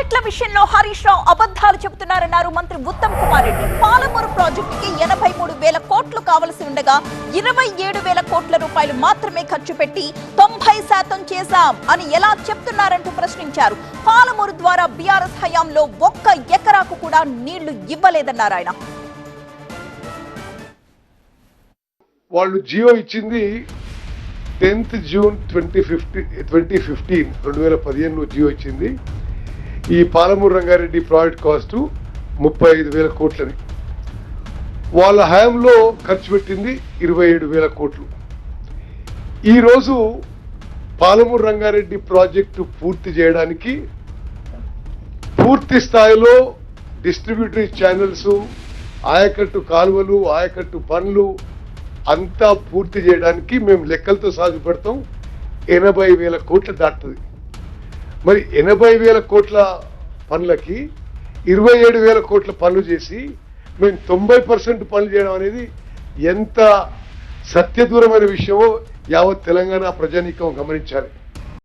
ప్రాజెక్టుల విషయంలో హరీష్ రావు అబద్ధాలు చెబుతున్నారన్నారు మంత్రి ఉత్తమ్ కుమార్ రెడ్డి. పాలమూరు ప్రాజెక్టుకి 83,000 కోట్లు కావలసి ఉండగా 27,000 కోట్ల రూపాయలు మాత్రమే ఖర్చు పెట్టి 90% చేశాం అని ఎలా చెప్తున్నారంటూ ప్రశ్నించారు. పాలమూరు ద్వారా బీఆర్ఎస్ హయాంలో 1 ఎకరాకు కూడా నీళ్లు ఇవ్వలేదన్నారు ఆయన. వాళ్ళు జియో ఇచ్చింది 10th June 2015 జియో ఇచ్చింది. ఈ పాలమూరు రంగారెడ్డి ప్రాజెక్ట్ కాస్ట్ 35,000 కోట్లని. వాళ్ళ హయాంలో ఖర్చు పెట్టింది 27,000 కోట్లు. ఈరోజు పాలమూరు రంగారెడ్డి ప్రాజెక్టు పూర్తి చేయడానికి పూర్తి స్థాయిలో డిస్ట్రిబ్యూటరీ ఛానల్స్, ఆయకట్టు కాలువలు, ఆయకట్టు పనులు అంతా పూర్తి చేయడానికి మేము లెక్కలతో సాగుపడతాం 80,000 కోట్లు దాటుతుంది. మరి 80,000 కోట్ల పనులకి 27,000 కోట్ల పనులు చేసి మేము 90% పనులు చేయడం అనేది ఎంత సత్యదూరమైన విషయమో యావత్ తెలంగాణ ప్రజానీకం గమనించాలి.